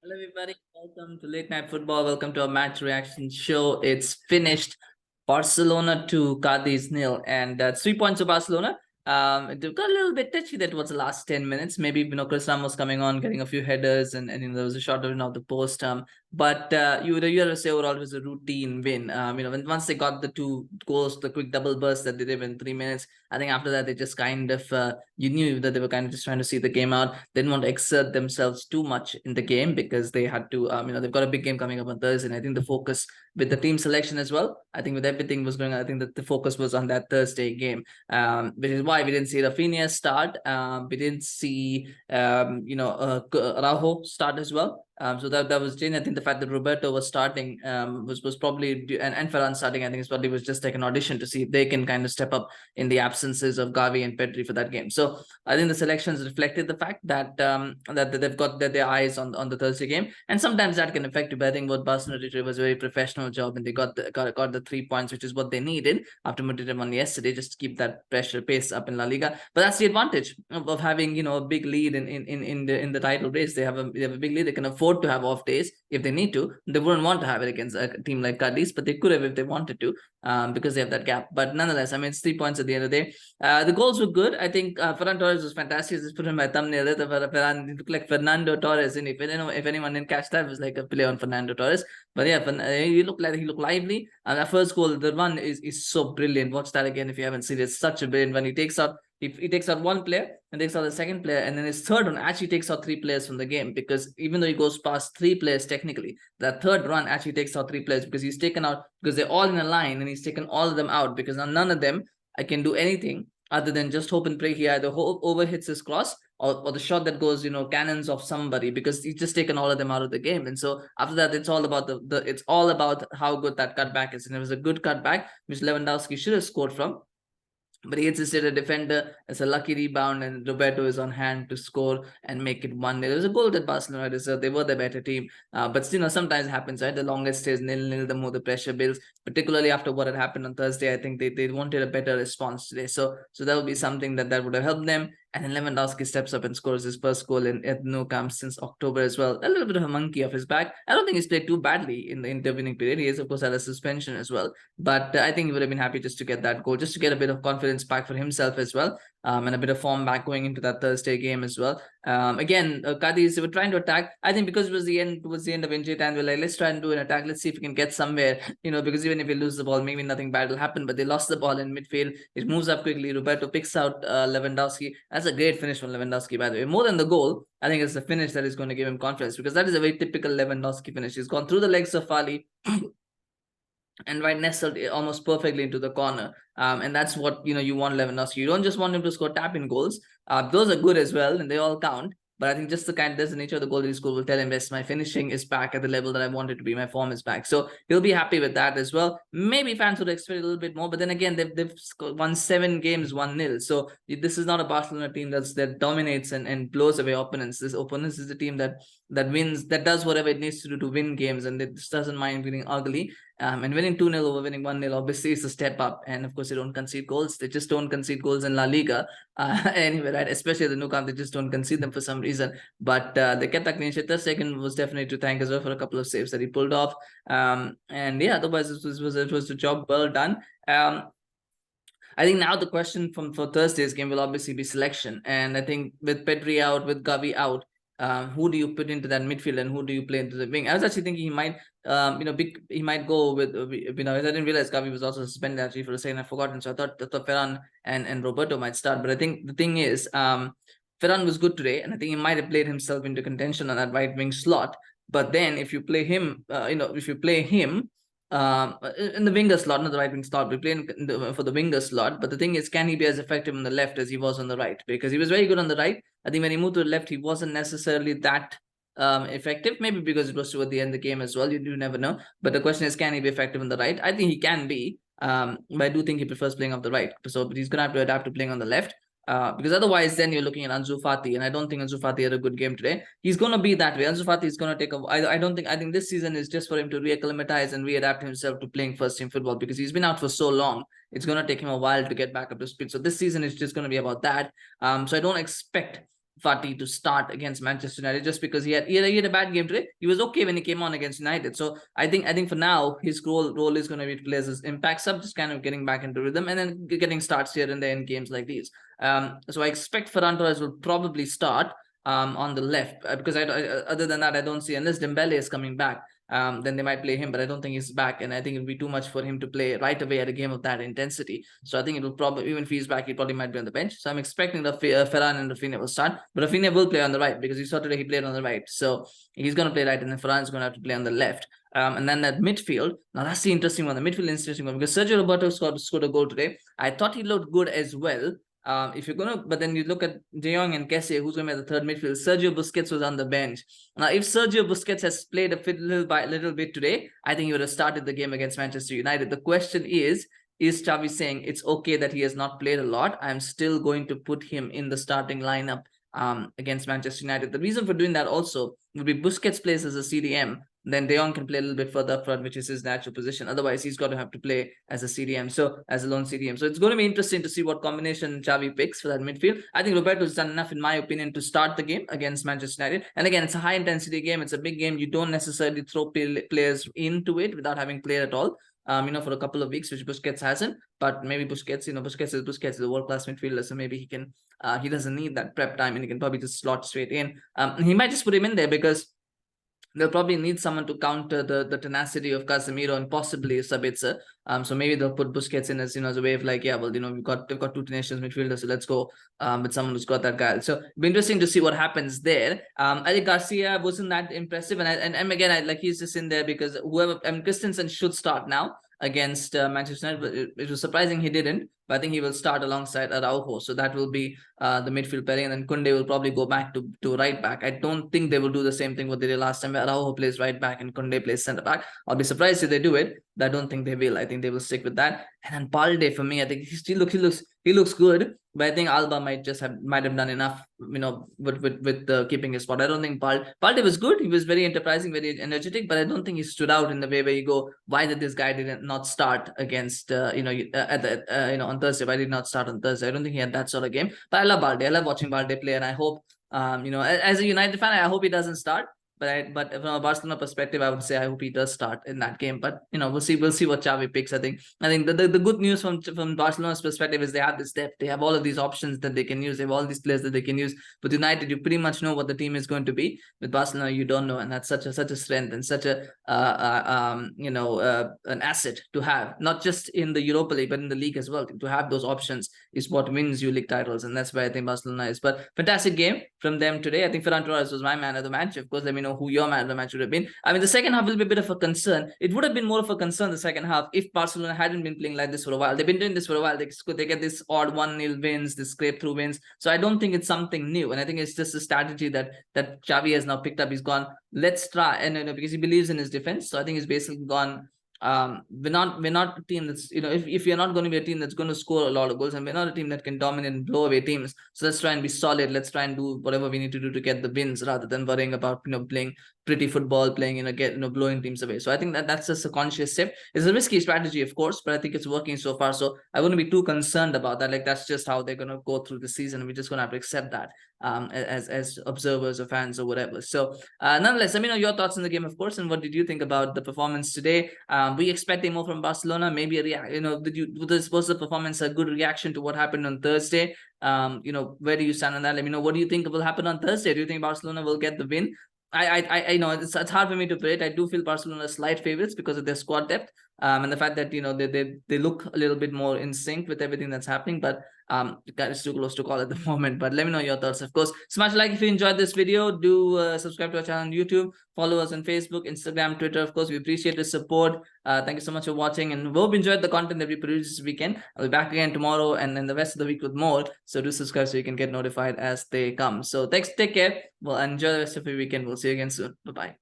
Hello, everybody. Welcome to Late Night Football. Welcome to our match reaction show. It's finished. Barcelona to Cadiz nil, and 3 points to Barcelona. It got a little bit touchy that was the last 10 minutes. Maybe Chris Ramos coming on, getting a few headers, and there was a shot of the post. But you had to say overall it was a routine win. Once they got the two goals, the quick double burst that they did in 3 minutes, I think after that they just kind of you knew that they were kind of just trying to see the game out. They didn't want to exert themselves too much in the game because they had to. They've got a big game coming up on Thursday, and I think the focus with the team selection as well. I think with everything was going on, I think that the focus was on that Thursday game, which is why we didn't see Rafinha start. We didn't see Araujo start as well. So that was changed. I think the fact that Roberto was starting was probably and Ferran starting. I think it's probably was just like an audition to see if they can kind of step up in the absences of Gavi and Pedri for that game. So I think the selections reflected the fact that that they've got their eyes on the Thursday game, and sometimes that can affect you. But I think what Barcelona did was a very professional job, and they got the 3 points, which is what they needed after Madrid won yesterday, just to keep that pressure pace up in La Liga. But that's the advantage of having a big lead in the title race. They have a big lead. They can afford to have off days if they need to. They wouldn't want to have it against a team like Cadiz, but they could have if they wanted to, because they have that gap. But nonetheless, I mean, it's 3 points at the end of the day. The goals were good. I think Ferran Torres was fantastic. Just put in my thumbnail. Ferran looked like Fernando Torres. And if anyone didn't catch that, it was like a play on Fernando Torres. But yeah, he looked lively. And that first goal, the run is so brilliant. Watch that again if you haven't seen it. It's such a brilliant run. He takes out one player and takes out the second player, and then his third one actually takes out three players from the game, because even though he goes past three players technically, that third run actually takes out three players because he's taken out, because they're all in a line, and he's taken all of them out because none of them I can do anything other than just hope and pray he either overhits his cross, or the shot that goes, cannons off somebody, because he's just taken all of them out of the game. And so after that, it's all about it's all about how good that cutback is. And it was a good cutback, which Lewandowski should have scored from, but he insisted a defender as a lucky rebound, and Roberto is on hand to score and make it 1-0. It was a goal that Barcelona deserved. They were the better team. But sometimes happens, right? The longest stays 0-0, the more the pressure builds, particularly after what had happened on Thursday. I think they wanted a better response today. So that would be something that would have helped them. And then Lewandowski steps up and scores his first goal at Nou Camp since October as well. A little bit of a monkey off his back. I don't think he's played too badly in the intervening period. He has, of course, had a suspension as well. But I think he would have been happy just to get that goal, just to get a bit of confidence back for himself as well, and a bit of form back going into that Thursday game as well. Again, Cadiz, they were trying to attack. I think because it was towards the end of injury time, we're like, let's try and do an attack. Let's see if we can get somewhere, because even if we lose the ball, maybe nothing bad will happen. But they lost the ball in midfield. It moves up quickly. Roberto picks out Lewandowski. That's a great finish from Lewandowski, by the way. More than the goal, I think it's the finish that is going to give him confidence, because that is a very typical Lewandowski finish. He's gone through the legs of Fali and right nestled almost perfectly into the corner. And that's what you want Lewandowski. You don't just want him to score tap-in goals. Those are good as well, and they all count. But I think just that's the nature of the goal that he scored will tell him, yes, my finishing is back at the level that I want it to be. My form is back. So he'll be happy with that as well. Maybe fans would expect a little bit more, but then again, they've won 7 games 1-0. So this is not a Barcelona team that dominates and blows away opponents. This opponents is a team that wins, that does whatever it needs to do to win games, and it just doesn't mind winning ugly. And winning 2-0 over winning 1-0 obviously is a step up. And of course, they don't concede goals. They just don't concede goals in La Liga. Anyway, right? Especially the Nou Camp, they just don't concede them for some reason. But they kept that clean sheet. The second was definitely to thank as well for a couple of saves that he pulled off. And yeah, otherwise it was a job well done. I think now the question for Thursday's game will obviously be selection. And I think with Pedri out, with Gavi out, who do you put into that midfield and who do you play into the wing? I was actually thinking he might, he might go with, I didn't realize Gavi was also suspended actually for a second. I've forgotten. So I thought Ferran and Roberto might start. But I think the thing is, Ferran was good today, and I think he might have played himself into contention on that right wing slot. But then if you play him, in the winger slot, not the right wing slot, we play for the winger slot. But the thing is, can he be as effective on the left as he was on the right? Because he was very good on the right. I think when he moved to the left, he wasn't necessarily that effective. Maybe because it was toward the end of the game as well. You never know. But the question is, can he be effective on the right? I think he can be. But I do think he prefers playing off the right. So, but he's gonna have to adapt to playing on the left. Because otherwise, then you're looking at Ansu Fati, and I don't think Ansu Fati had a good game today. He's going to be that way. Ansu Fati is going to take a. I think this season is just for him to reacclimatize and readapt himself to playing first team football, because he's been out for so long. It's going to take him a while to get back up to speed. So this season is just going to be about that. So I don't expect Fati to start against Manchester United just because he had a bad game today. He was okay when he came on against United. So I think for now his role is going to be to play as his impact sub, just kind of getting back into rhythm and then getting starts here and there in games like these. So I expect Ferran Torres will probably start on the left because other than that I don't see, unless Dembele is coming back. Then they might play him, but I don't think he's back, and I think it'll be too much for him to play right away at a game of that intensity. So I think it will probably, even if he's back, he probably might be on the bench. So I'm expecting that Ferran and Rafinha will start, but Rafinha will play on the right because you saw today he played on the right, so he's going to play right, and then Ferran is going to have to play on the left. And then that midfield, now that's the interesting one. The midfield is interesting one because Sergio Roberto scored a goal today. I thought he looked good as well. If you're gonna, but then you look at Jong and Garcia, who's going to be at the third midfield. Sergio Busquets was on the bench. Now, if Sergio Busquets has played a little bit today, I think he would have started the game against Manchester United. The question is Xavi saying it's okay that he has not played a lot? I'm still going to put him in the starting lineup against Manchester United. The reason for doing that also would be Busquets plays as a CDM. Then De Jong can play a little bit further up front, which is his natural position. Otherwise, he's got to have to play as a CDM, so as a lone CDM. So it's going to be interesting to see what combination Xavi picks for that midfield. I think Roberto's done enough, in my opinion, to start the game against Manchester United. And again, it's a high-intensity game. It's a big game. You don't necessarily throw players into it without having played at all. For a couple of weeks, which Busquets hasn't. But maybe Busquets is a world-class midfielder, so maybe he can. He doesn't need that prep time, and he can probably just slot straight in. He might just put him in there because they'll probably need someone to counter the tenacity of Casemiro and possibly Sabitzer. So maybe they'll put Busquets in as as a way of like, yeah, well, we've got two tenacious midfielders, so let's go with someone who's got that guy. So it'll be interesting to see what happens there. I think Garcia wasn't that impressive, and again, he's just in there because Christensen should start now against Manchester United. It was surprising he didn't, but I think he will start alongside Araujo. So that will be the midfield pairing, and then Kounde will probably go back to right back. I don't think they will do the same thing what they did last time, where Araujo plays right back and Kounde plays centre back. I'll be surprised if they do it, but I don't think they will. I think they will stick with that. And then Balde, for me, I think he looks good, but I think Alba might have done enough, with keeping his spot. I don't think Balde was good. He was very enterprising, very energetic, but I don't think he stood out in the way where you go, why did this guy not start against on Thursday? Why did he not start on Thursday? I don't think he had that sort of game. But I love Balde. I love watching Balde play, and I hope as a United fan, I hope he doesn't start. But from a Barcelona perspective, I would say I hope he does start in that game. But we'll see what Xavi picks. I think the good news from Barcelona's perspective is they have this depth. They have all of these options that they can use. They have all these players that they can use. With United, you pretty much know what the team is going to be. With Barcelona, you don't know, and that's such a strength and such a an asset to have, not just in the Europa League but in the league as well. To have those options is what wins you league titles, and that's where I think Barcelona is. But fantastic game from them today. I think Ferran Torres was my man of the match. Of course, let me know who your man of the match would have been. I mean, the second half will be a bit of a concern. It would have been more of a concern the second half if Barcelona hadn't been playing like this for a while. They've been doing this for a while. They get this odd 1-0 wins, this scrape through wins. So I don't think it's something new, and I think it's just a strategy that Xavi has now picked up. He's gone, let's try, and because he believes in his defense. So I think he's basically gone, we're not a team that's, if you're not going to be a team that's going to score a lot of goals, and we're not a team that can dominate and blow away teams, so let's try and be solid. Let's try and do whatever we need to do to get the wins, rather than worrying about playing pretty football, playing blowing teams away. So I think that's just a conscious step. It's a risky strategy, of course, but I think it's working so far. So I wouldn't be too concerned about that. Like, that's just how they're going to go through the season, and we're just going to have to accept that as observers or fans or whatever. So nonetheless, let me know your thoughts on the game, of course, and what did you think about the performance today? We expecting more from Barcelona, maybe was the performance a good reaction to what happened on Thursday? Where do you stand on that? Let me know. What do you think will happen on Thursday? Do you think Barcelona will get the win? I know it's hard for me to predict. I do feel Barcelona slight favorites because of their squad depth, and the fact that they look a little bit more in sync with everything that's happening. But it's too close to call at the moment. But let me know your thoughts. Of course, smash like if you enjoyed this video. Do subscribe to our channel on YouTube. Follow us on Facebook, Instagram, Twitter. Of course, we appreciate the support. Thank you so much for watching, and hope you enjoyed the content that we produced this weekend. I'll be back again tomorrow and then the rest of the week with more. So do subscribe so you can get notified as they come. So thanks. Take care. Well, enjoy the rest of your weekend. We'll see you again soon. Bye-bye.